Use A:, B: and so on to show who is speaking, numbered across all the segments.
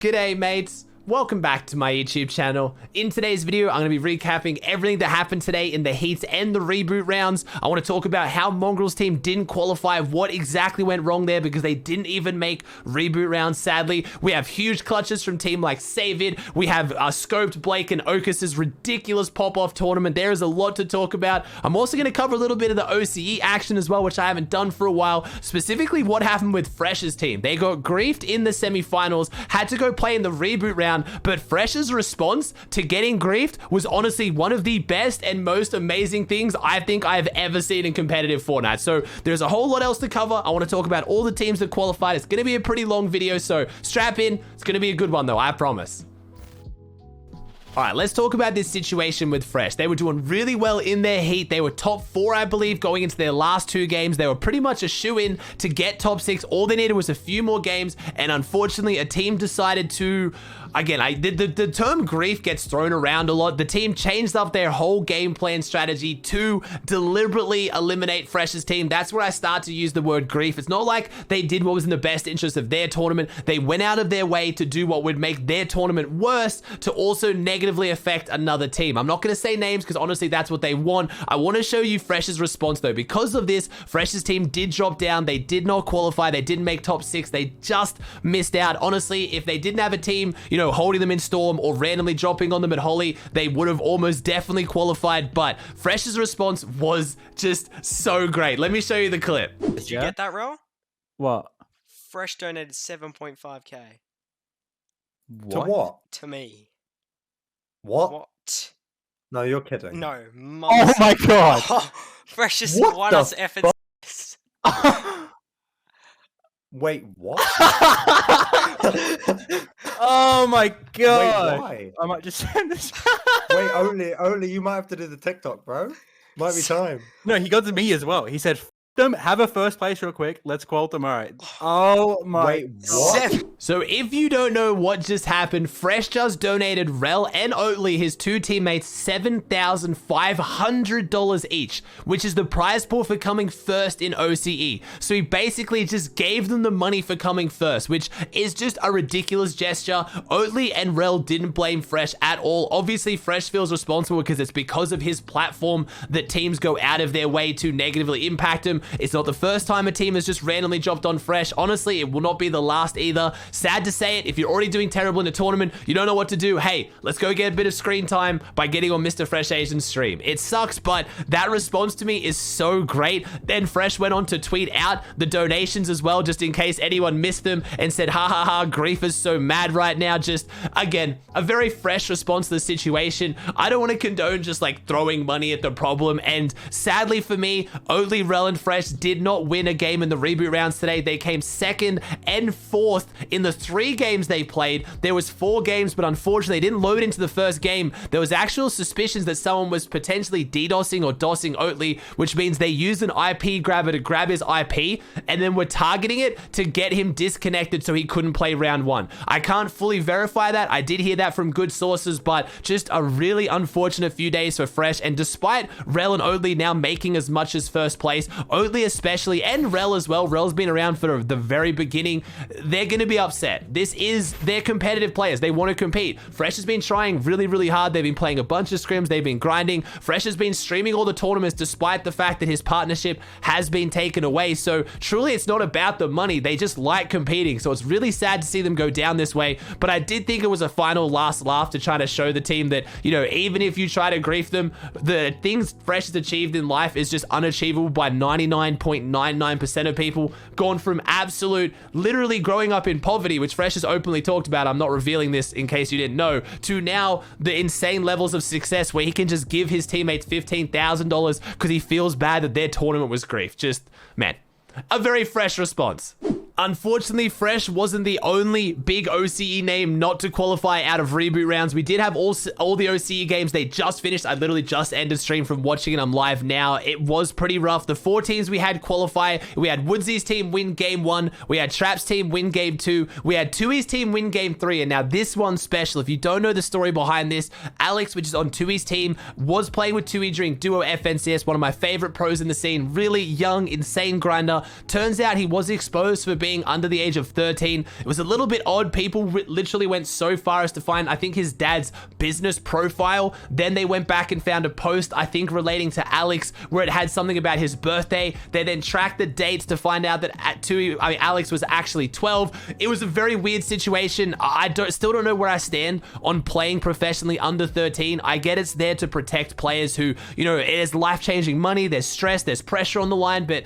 A: G'day mates, welcome back to my YouTube channel. In today's video, I'm going to be recapping everything that happened today in the heats and the reboot rounds. I want to talk about how Mongraal's team didn't qualify, what exactly went wrong there because they didn't even make reboot rounds, sadly. We have huge clutches from team like Savid. We have Scoped, Blake, and Ocus's ridiculous pop-off tournament. There is a lot to talk about. I'm also going to cover a little bit of the OCE action as well, which I haven't done for a while. Specifically, what happened with Fresh's team. They got griefed in the semifinals, had to go play in the reboot round, but Fresh's response to getting griefed was honestly one of the best and most amazing things I think I've ever seen in competitive Fortnite. So there's a whole lot else to cover. I want to talk about all the teams that qualified. It's going to be a pretty long video, so strap in. It's going to be a good one though, I promise. All right, let's talk about this situation with Fresh. They were doing really well in their heat. They were top 4, I believe, going into their last 2 games. They were pretty much a shoe-in to get top 6. All they needed was a few more games, and unfortunately, a team decided to... Again, the term grief gets thrown around a lot. The team changed up their whole game plan strategy to deliberately eliminate Fresh's team. That's where I start to use the word grief. It's not like they did what was in the best interest of their tournament. They went out of their way to do what would make their tournament worse to also negatively affect another team. I'm not going to say names because honestly, that's what they want. I want to show you Fresh's response though. Because of this, Fresh's team did drop down. They did not qualify. They didn't make top 6. They just missed out. Honestly, if they didn't have a team, holding them in Storm or randomly dropping on them at Holly, they would have almost definitely qualified, but Fresh's response was just so great. Let me show you the clip.
B: Did you get that, Ro?
C: What?
B: Fresh donated 7.5k.
C: What?
D: To what?
B: To me.
D: What? No, you're kidding.
B: No.
C: Oh my god!
B: Fresh just
D: What
B: won
D: the
B: us efforts.
D: Wait, what?
C: Oh my god!
D: Wait, why?
C: I might just send this.
D: Wait, only you might have to do the TikTok, bro. Might be time.
C: No, he got to me as well. He said, "F them, have a first place real quick. Let's qual tomorrow." Oh my
D: Wait, what?
A: So if you don't know what just happened, Fresh just donated Rel and Oatly, his 2 teammates, $7,500 each, which is the prize pool for coming first in OCE. So he basically just gave them the money for coming first, which is just a ridiculous gesture. Oatly and Rel didn't blame Fresh at all. Obviously, Fresh feels responsible because it's because of his platform that teams go out of their way to negatively impact him. It's not the first time a team has just randomly dropped on Fresh. Honestly, it will not be the last either. Sad to say it, if you're already doing terrible in a tournament, you don't know what to do. Hey, let's go get a bit of screen time by getting on Mr. Fresh Asian's stream. It sucks, but that response to me is so great. Then Fresh went on to tweet out the donations as well, just in case anyone missed them, and said, ha ha ha, Grief is so mad right now. Just, again, a very Fresh response to the situation. I don't want to condone just like throwing money at the problem, and sadly for me, Oatly, Rel, and Fresh did not win a game in the reboot rounds today. They came 2nd and 4th in the 3 games they played. There was 4 games, but unfortunately they didn't load into the first game. There was actual suspicions that someone was potentially DDoSing or DOSing Oatly, which means they used an IP grabber to grab his IP and then were targeting it to get him disconnected so he couldn't play round 1. I can't fully verify that. I did hear that from good sources, but just a really unfortunate few days for Fresh. And despite Rel and Oatly now making as much as first place, Oatly especially, and Rel as well, Rel's been around for the very beginning, they're going to be upset. This is their competitive players. They want to compete. Fresh has been trying really, really hard. They've been playing a bunch of scrims. They've been grinding. Fresh has been streaming all the tournaments despite the fact that his partnership has been taken away. So truly, it's not about the money. They just like competing. So it's really sad to see them go down this way. But I did think it was a final last laugh to try to show the team that, even if you try to grief them, the things Fresh has achieved in life is just unachievable by 99.99% of people. Gone from absolute, literally growing up in poverty, which Fresh has openly talked about, I'm not revealing this in case you didn't know, to now the insane levels of success where he can just give his teammates $15,000 because he feels bad that their tournament was grief. Just, man, a very Fresh response. Unfortunately, Fresh wasn't the only big OCE name not to qualify out of reboot rounds. We did have all the OCE games. They just finished. I literally just ended stream from watching it. I'm live now. It was pretty rough. The 4 teams we had qualify. We had Woodsy's team win game 1. We had Trap's team win game 2. We had Tui's team win game 3. And now this one's special. If you don't know the story behind this, Alex, which is on Tui's team, was playing with Tui during Duo FNCS, one of my favorite pros in the scene. Really young, insane grinder. Turns out he was exposed for being being under the age of 13. It was a little bit odd. People literally went so far as to find, I think, his dad's business profile. Then they went back and found a post, I think, relating to Alex, where it had something about his birthday. They then tracked the dates to find out that Alex was actually 12. It was a very weird situation. I still don't know where I stand on playing professionally under 13. I get it's there to protect players who, you know, it is life-changing money, there's stress, there's pressure on the line, but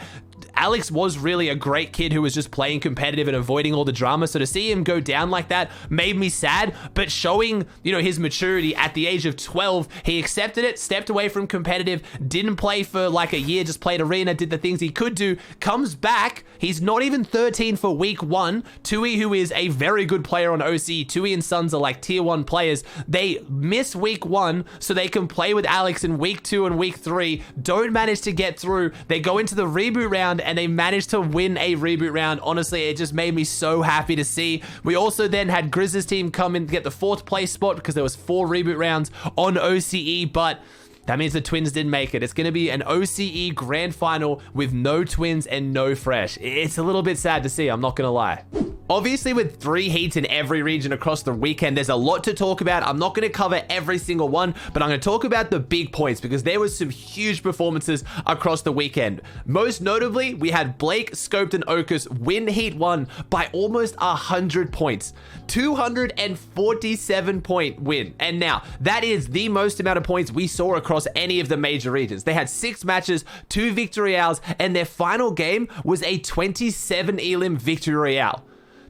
A: Alex was really a great kid who was just playing competitive and avoiding all the drama. So to see him go down like that made me sad, but showing, you know, his maturity at the age of 12, he accepted it, stepped away from competitive, didn't play for like a year, just played arena, did the things he could do, comes back. He's not even 13 for week 1. Tui, who is a very good player on OC, Tui and Sons are like tier 1 players. They miss week 1 so they can play with Alex in week 2 and week 3, don't manage to get through. They go into the reboot round and they managed to win a reboot round. Honestly, it just made me so happy to see. We also then had Grizz's team come in to get the 4th place spot because there was 4 reboot rounds on OCE, but that means the Twins didn't make it. It's going to be an OCE grand final with no Twins and no Fresh. It's a little bit sad to see, I'm not going to lie. Obviously, with 3 heats in every region across the weekend, there's a lot to talk about. I'm not going to cover every single one, but I'm going to talk about the big points because there was some huge performances across the weekend. Most notably, we had Blake, Scoped, and Okus win heat 1 by almost 100 points. 247 point win. And now, that is the most amount of points we saw across any of the major regions. They had 6 matches, 2 victory royales, and their final game was a 27 elim victory royale.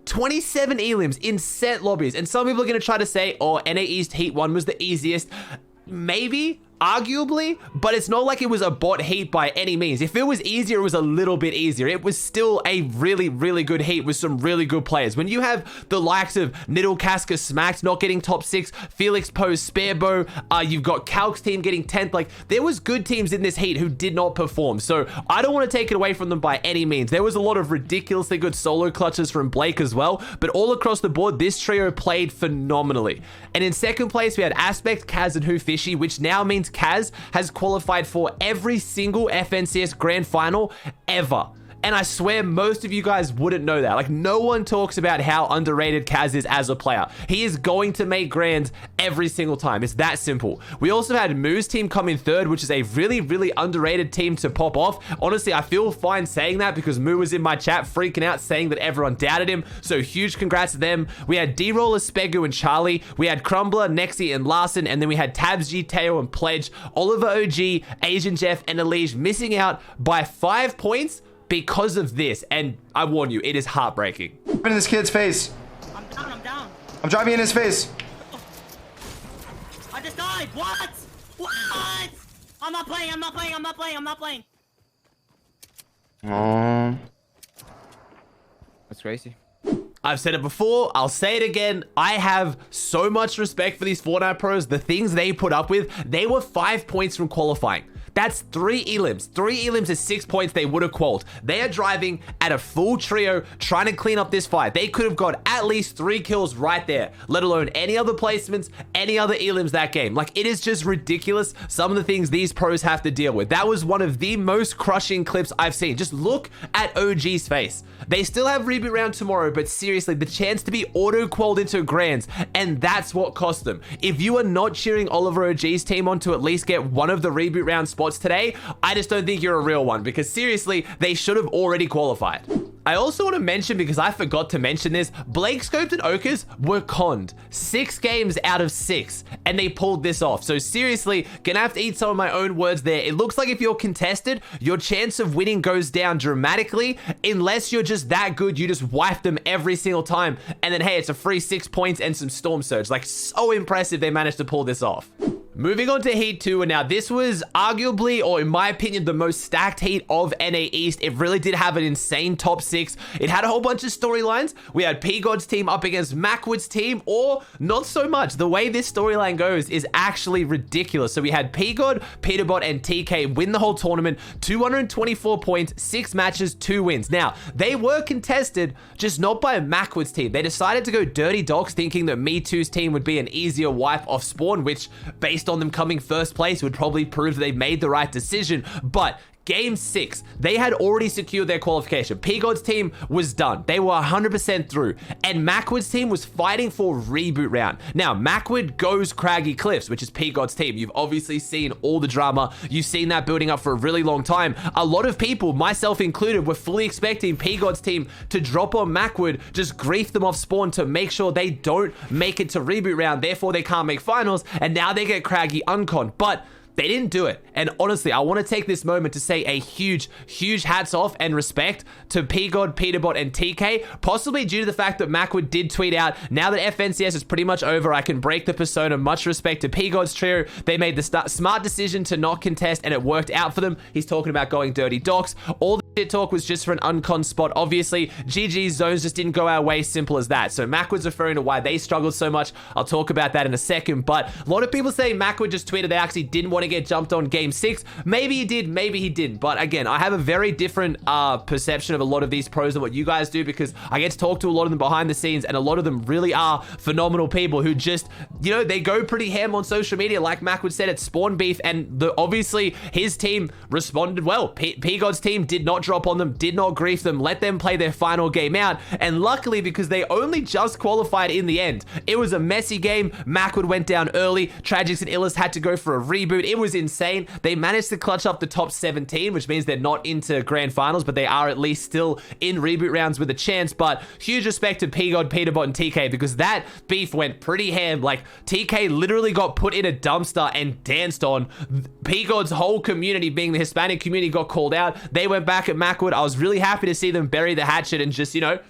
A: 27 elims in set lobbies. And some people are going to try to say, oh, NA East Heat 1 was the easiest. Maybe, arguably, but it's not like it was a bot heat by any means. If it was easier, it was a little bit easier. It was still a really, really good heat with some really good players. When you have the likes of Niddle, Casca, Smacked not getting top 6, Felix, Pose, Sparebow, you've got Calc's team getting 10th. Like, there was good teams in this heat who did not perform. So I don't want to take it away from them by any means. There was a lot of ridiculously good solo clutches from Blake as well, but all across the board, this trio played phenomenally. And in second place, we had Aspect, Kaz, and Who Fishy, which now means Kaz has qualified for every single FNCS grand final ever. And I swear most of you guys wouldn't know that. Like, no one talks about how underrated Kaz is as a player. He is going to make grands every single time. It's that simple. We also had Moo's team come in 3rd, which is a really, really underrated team to pop off. Honestly, I feel fine saying that because Moo was in my chat freaking out saying that everyone doubted him. So huge congrats to them. We had D-Roller, Spegu, and Charlie. We had Crumbler, Nexi, and Larson. And then we had Tabs G, Teo, and Pledge, OliverOG, Asian Jeff, and Elige missing out by 5 points because of this, and I warn you, it is heartbreaking.
E: In this kid's face.
F: I'm down, I'm down.
E: I'm driving in his face.
F: I just died. What? What? I'm not playing. I'm not playing. I'm not playing. I'm not playing.
G: That's crazy.
A: I've said it before, I'll say it again. I have so much respect for these Fortnite pros. The things they put up with, they were 5 points from qualifying. That's 3 elims. 3 elims is 6 points they would have qualled. They are driving at a full trio, trying to clean up this fight. They could have got at least 3 kills right there, let alone any other placements, any other elims that game. Like, it is just ridiculous, some of the things these pros have to deal with. That was one of the most crushing clips I've seen. Just look at OG's face. They still have reboot round tomorrow, but seriously, the chance to be auto-qualled into grands, and that's what cost them. If you are not cheering OliverOG's team on to at least get one of the reboot round spots today, I just don't think you're a real one, because seriously, they should have already qualified. I also want to mention, because I forgot to mention this, Blake, Scoped, and Okas were conned 6 games out of 6, and they pulled this off. So seriously, gonna have to eat some of my own words there. It looks like if you're contested, your chance of winning goes down dramatically, unless you're just that good, you just wipe them every single time, and then hey, it's a free 6 points and some Storm Surge. Like, so impressive they managed to pull this off. Moving on to Heat 2, and now this was arguably, or in my opinion, the most stacked Heat of NA East. It really did have an insane top 6. It had a whole bunch of storylines. We had P-God's team up against Macwood's team, or not so much. The way this storyline goes is actually ridiculous. So we had P-God, Peterbot, and TK win the whole tournament, 224 points, 6 matches, 2 wins. Now, they were contested, just not by Macwood's team. They decided to go Dirty Dogs, thinking that Me Too's team would be an easier wipe off spawn, which, based on them coming first place, would probably prove that they made the right decision. But Game 6, they had already secured their qualification. P-God's team was done. They were 100% through. And Macwood's team was fighting for reboot round. Now, Macwood goes Craggy Cliffs, which is P-God's team. You've obviously seen all the drama. You've seen that building up for a really long time. A lot of people, myself included, were fully expecting P-God's team to drop on Macwood, just grief them off spawn to make sure they don't make it to reboot round. Therefore, they can't make finals. And now they get Craggy uncon. But they didn't do it. And honestly, I want to take this moment to say a huge hats off and respect to P-God, Peterbot, and TK, possibly due to the fact that Macwood did tweet out, now that FNCS is pretty much over, I can break the persona. Much respect to P-God's trio. They made the smart decision to not contest, and it worked out for them. He's talking about going dirty docs. All the shit talk was just for an uncon spot. Obviously, GG's zones just didn't go our way, simple as that. So Macwood's referring to why they struggled so much. I'll talk about that in a second, but a lot of people say Macwood just tweeted they actually didn't want to get jumped on game 6. Maybe he did, maybe he didn't. But again, I have a very different perception of a lot of these pros than what you guys do, because I get to talk to a lot of them behind the scenes, and a lot of them really are phenomenal people who just, you know, they go pretty ham on social media. Like Macwood said, it's spawn beef, and obviously his team responded well. P-God's team did not drop on them, did not grief them, let them play their final game out. And luckily, because they only just qualified in the end, it was a messy game. Macwood went down early. Tragics and Illis had to go for a reboot. It was insane. They managed to clutch up the top 17, which means they're not into grand finals, but they are at least still in reboot rounds with a chance. But huge respect to P-God, Peterbot, and TK, because that beef went pretty ham. Like, TK literally got put in a dumpster and danced on. P-God's whole community, being the Hispanic community, got called out. They went back at Macwood. I was really happy to see them bury the hatchet and just, you know,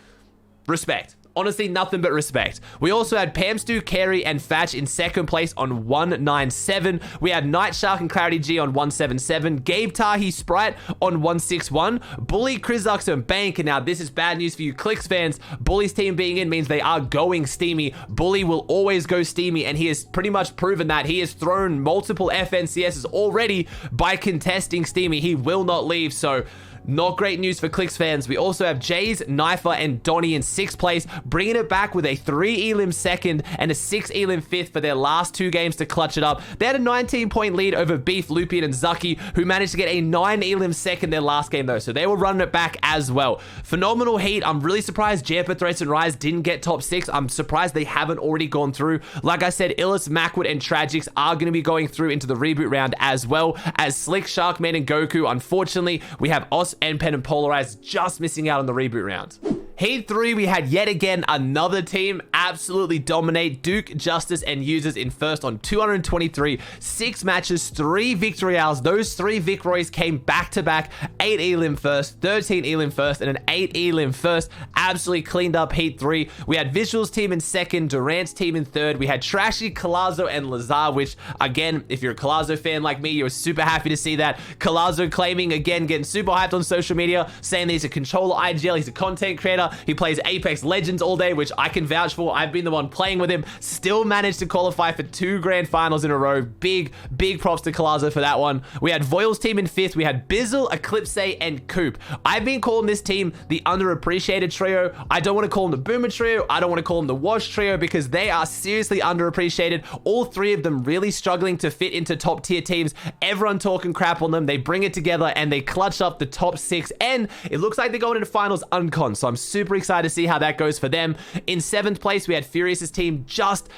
A: respect. Honestly, nothing but respect. We also had Pamstu, Carey, and Fatch in second place on 197. We had Night Shark and Clarity G on 177. Gabe Tahi Sprite on 161. Bully, Krizux, and Bank. And now this is bad news for you Clicks fans. Bully's team being in means they are going steamy. Bully will always go steamy, and he has pretty much proven that. He has thrown multiple FNCSs already by contesting steamy. He will not leave, so not great news for Clicks fans. We also have Jays, Knifer, and Donnie in 6th place, bringing it back with a 3 elim 2nd and a 6 elim 5th for their last 2 games to clutch it up. They had a 19-point lead over Beef, Lupian, and Zucky, who managed to get a 9 elim 2nd their last game though, so they were running it back as well. Phenomenal heat. I'm really surprised Jeppa, Threats, and Rise didn't get top 6. I'm surprised they haven't already gone through. Like I said, Illis, Macwood, and Tragics are going to be going through into the reboot round, as well as Slick, Sharkman, and Goku. Unfortunately, we have Os, Pen, and Polarized just missing out on the reboot round. Heat 3, we had yet again another team absolutely dominate. Duke, Justice, and Users in first on 223, 6 matches, 3 victory hours. Those 3 victories came back-to-back, 8 elim first, 13 elim first, and an 8 elim first. Absolutely cleaned up Heat 3. We had Visuals team in second, Durant's team in third. We had Trashy, Colazo, and Lazar, which, again, if you're a Colazo fan like me, you're super happy to see that. Colazo claiming, again, getting super hyped on social media, saying that he's a controller IGL, he's a content creator, he plays Apex Legends all day, which I can vouch for. I've been the one playing with him. Still managed to qualify for 2 grand finals in a row. Big props to Colazo for that one. We had Voil's team in 5th. We had Bizzle, Eclipse, and Coop. I've been calling this team the underappreciated trio. I don't want to call them the Boomer trio. I don't want to call them the Wash trio, because they are seriously underappreciated. All 3 of them really struggling to fit into top tier teams. Everyone talking crap on them. They bring it together and they clutch up the top 6, and it looks like they're going into finals uncon, so I'm super excited to see how that goes for them. In 7th place, we had Furious's team just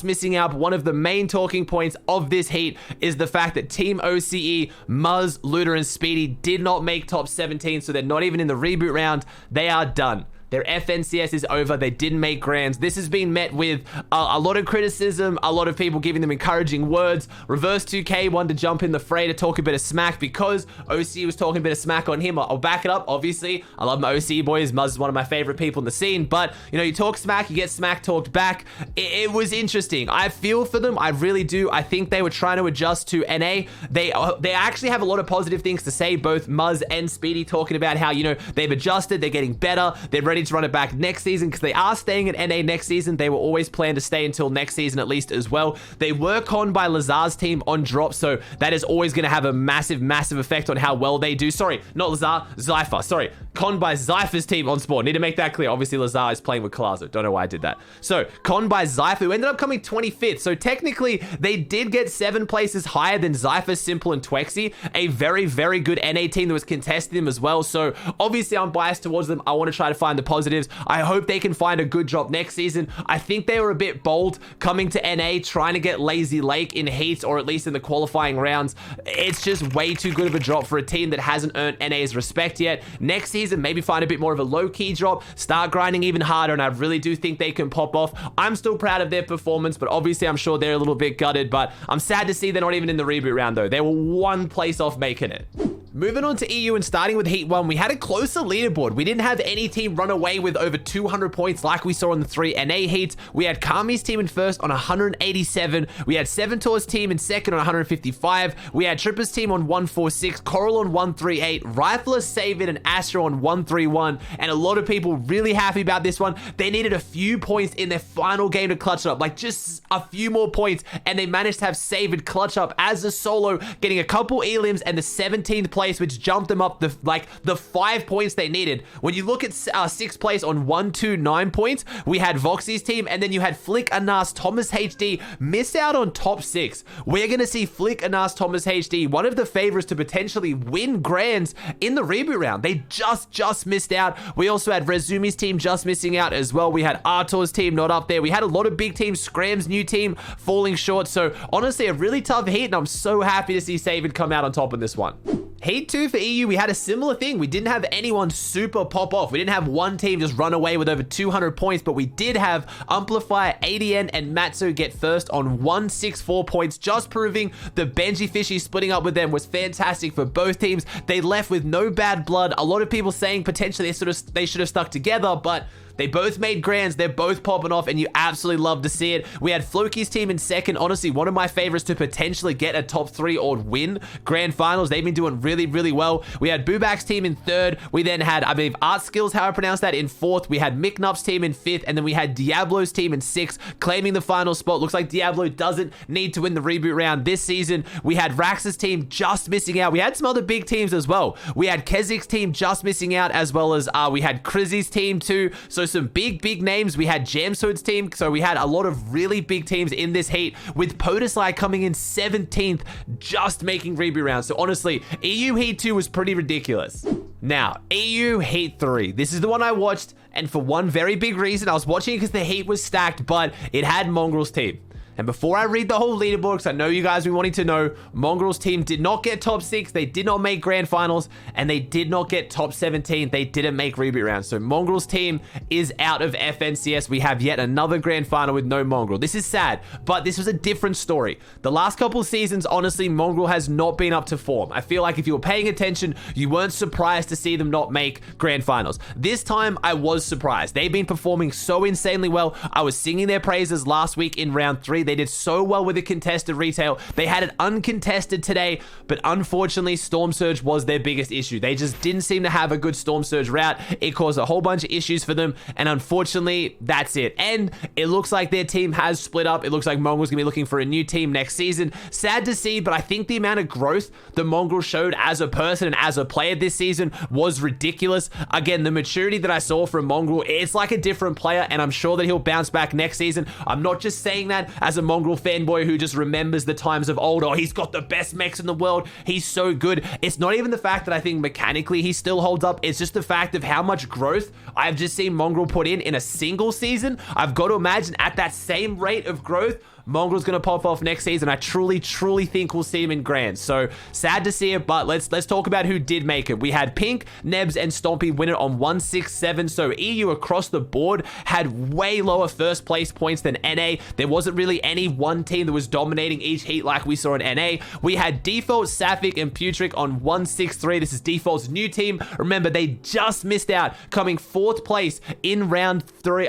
A: missing out. One of the main talking points of this heat is the fact that Team OCE, Muzz, Looter, and Speedy did not make top 17, so they're not even in the reboot round. They are done. Their FNCS is over. They didn't make grands. This has been met with a lot of criticism, a lot of people giving them encouraging words. Reverse 2K wanted to jump in the fray to talk a bit of smack because OC was talking a bit of smack on him. I'll back it up, obviously. I love my OC boys. Muzz is one of my favorite people in the scene. But, you know, you talk smack, you get smack talked back. It was interesting. I feel for them. I really do. I think they were trying to adjust to NA. They actually have a lot of positive things to say, both Muzz and Speedy talking about how, you know, they've adjusted, they're getting better, they're ready ready to run it back next season because they are staying at NA next season. They were always planned to stay until next season at least as well. They were conned by Lazar's team on drop, so that is always going to have a massive effect on how well they do. Sorry, not Lazar, Zypher. Sorry, conned by Zypher's team on spawn. Need to make that clear. Obviously, Lazar is playing with Kalazo. Don't know why I did that. So, conned by Zypher, who ended up coming 25th. So, technically, they did get 7 places higher than Zypher, Simple, and Twexy. A very good NA team that was contesting them as well. So, obviously, I'm biased towards them. I want to try to find the positives. I hope they can find a good drop next season. I think they were a bit bold coming to NA, trying to get Lazy Lake in heats, or at least in the qualifying rounds. It's just way too good of a drop for a team that hasn't earned NA's respect yet. Next season, maybe find a bit more of a low-key drop, start grinding even harder, and I really do think they can pop off. I'm still proud of their performance, but obviously I'm sure they're a little bit gutted, but I'm sad to see they're not even in the reboot round though. They were 1 place off making it. Moving on to EU and starting with Heat 1, we had a closer leaderboard. We didn't have any team run away with over 200 points like we saw in the 3 NA heats. We had Kami's team in first on 187. We had Seventor's team in second on 155. We had Tripper's team on 146, Coral on 138, Rifler, Savin, and Astro on 131. And a lot of people really happy about this one. They needed a few points in their final game to clutch it up, like just a few more points, and they managed to have Savin clutch up as a solo, getting a couple elims and the 17th place, which jumped them up the 5 points they needed. When you look at 6th place on 129 points, we had Voxy's team, and then you had Flick, Anas, Thomas HD miss out on top 6. We're gonna see Flick, Anas, Thomas HD, one of the favorites to potentially win grands in the reboot round. They just missed out. We also had Rezumi's team just missing out as well. We had Artor's team not up there. We had a lot of big teams, Scram's new team falling short. So honestly, a really tough heat, and I'm so happy to see Savin come out on top in this one. Heat 2 for EU, we had a similar thing. We didn't have anyone super pop off. We didn't have one team just run away with over 200 points, but we did have Amplifier, ADN, and Matsu get first on 164 points, just proving the Benji Fishy splitting up with them was fantastic for both teams. They left with no bad blood. A lot of people saying potentially they should have stuck together, but they both made grands. They're both popping off, and you absolutely love to see it. We had Floki's team in second. Honestly, one of my favorites to potentially get a top 3 or win grand finals. They've been doing really well. We had Bubak's team in third. We then had, I believe, Art Skills, how I pronounce that, in fourth. We had Micknup's team in fifth, and then we had Diablo's team in sixth, claiming the final spot. Looks like Diablo doesn't need to win the reboot round this season. We had Rax's team just missing out. We had some other big teams as well. We had Kezik's team just missing out, as well as we had Krizzy's team too. So some big names. We had Jamsood's team, so we had a lot of really big teams in this heat, with Podesai coming in 17th, just making reboot rounds. So honestly, EU Heat 2 was pretty ridiculous. Now, EU Heat 3. This is the one I watched, and for one very big reason. I was watching it because the heat was stacked, but it had Mongraal's team. And before I read the whole leaderboard, because I know you guys will be wanting to know, Mongraal's team did not get top 6, they did not make grand finals, and they did not get top 17. They didn't make reboot rounds. So Mongraal's team is out of FNCS. We have yet another grand final with no Mongraal. This is sad, but this was a different story. The last couple seasons, honestly, Mongraal has not been up to form. I feel like if you were paying attention, you weren't surprised to see them not make grand finals. This time, I was surprised. They've been performing so insanely well. I was singing their praises last week in round 3. They did so well with the contested retail. They had it uncontested today, but unfortunately, Storm Surge was their biggest issue. They just didn't seem to have a good Storm Surge route. It caused a whole bunch of issues for them, and unfortunately, that's it. And it looks like their team has split up. It looks like Mongraal's gonna be looking for a new team next season. Sad to see, but I think the amount of growth that Mongraal showed as a person and as a player this season was ridiculous. Again, the maturity that I saw from Mongraal, it's like a different player, and I'm sure that he'll bounce back next season. I'm not just saying that as a Mongraal fanboy who just remembers the times of old. Oh, he's got the best mechs in the world. He's so good. It's not even the fact that I think mechanically he still holds up. It's just the fact of how much growth I've just seen Mongraal put in a single season. I've got to imagine at that same rate of growth, Mongraal's going to pop off next season. I truly think we'll see him in grand. So sad to see it, but let's talk about who did make it. We had Pink, Nebs, and Stompy win it on 167. So EU across the board had way lower first place points than NA. There wasn't really any one team that was dominating each heat like we saw in NA. We had Default, Sapphic, and Putric on 163. This is Default's new team. Remember, they just missed out, coming 4th place in round 4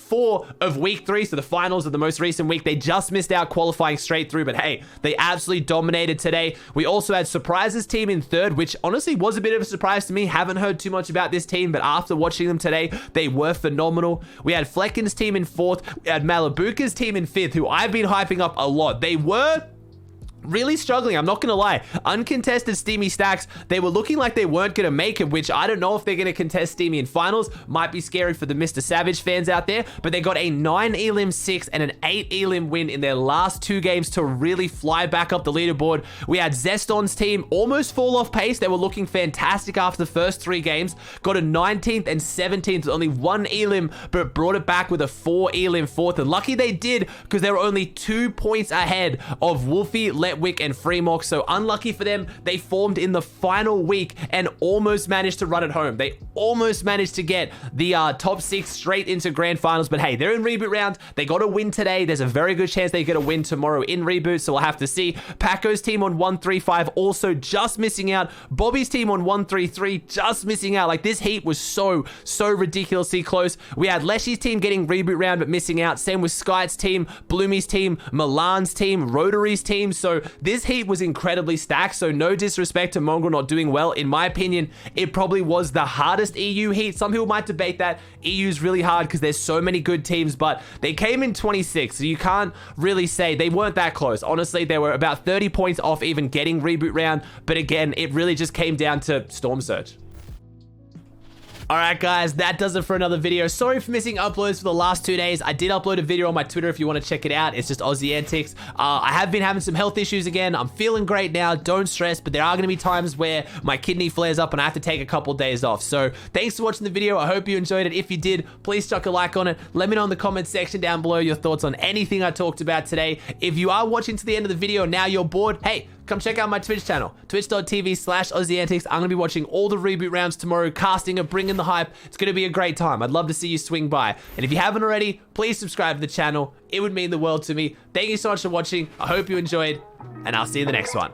A: 4 of week 3, so the finals of the most recent week. They just missed out qualifying straight through, but hey, they absolutely dominated today. We also had Surprise's team in 3rd, which honestly was a bit of a surprise to me. Haven't heard too much about this team, but after watching them today, they were phenomenal. We had Flecken's team in 4th. We had Malibuka's team in 5th, who I've been hyping up a lot. They were really struggling, I'm not gonna lie. Uncontested Steamy stacks, they were looking like they weren't gonna make it, which I don't know if they're gonna contest Steamy in finals. Might be scary for the Mr. Savage fans out there, but they got a 9 elim 6 and an 8 elim win in their last 2 games to really fly back up the leaderboard. We had Zeston's team almost fall off pace. They were looking fantastic after the first 3 games. Got a 19th and 17th with only 1 elim, but brought it back with a 4 elim 4th. And lucky they did, because they were only 2 points ahead of Wolfie, Letwick, and Freemock. So unlucky for them, they formed in the final week and almost managed to run it home. They almost managed to get the top 6 straight into grand finals, but hey, they're in reboot round. They got a win today. There's a very good chance they get a win tomorrow in reboot, so we'll have to see. Paco's team on 135 also just missing out. Bobby's team on 133 just missing out. Like, this heat was so ridiculously close. We had Leshy's team getting reboot round but missing out. Same with Sky's team, Bloomy's team, Milan's team, Rotary's team. So this heat was incredibly stacked, so no disrespect to Mongraal not doing well. In my opinion, it probably was the hardest EU heat. Some people might debate that. EU's really hard because there's so many good teams, but they came in 26, so you can't really say they weren't that close. Honestly, they were about 30 points off even getting reboot round, but again, it really just came down to Storm Surge. Alright guys, that does it for another video. Sorry for missing uploads for the last 2 days. I did upload a video on my Twitter if you want to check it out. It's just Aussie Antics. I have been having some health issues again. I'm feeling great now. Don't stress, but there are going to be times where my kidney flares up and I have to take a couple days off. So thanks for watching the video. I hope you enjoyed it. If you did, please chuck a like on it. Let me know in the comment section down below your thoughts on anything I talked about today. If you are watching to the end of the video and now you're bored, hey, come check out my Twitch channel, twitch.tv/AussieAntics. I'm going to be watching all the reboot rounds tomorrow, casting it, bringing the hype. It's going to be a great time. I'd love to see you swing by. And if you haven't already, please subscribe to the channel. It would mean the world to me. Thank you so much for watching. I hope you enjoyed, and I'll see you in the next one.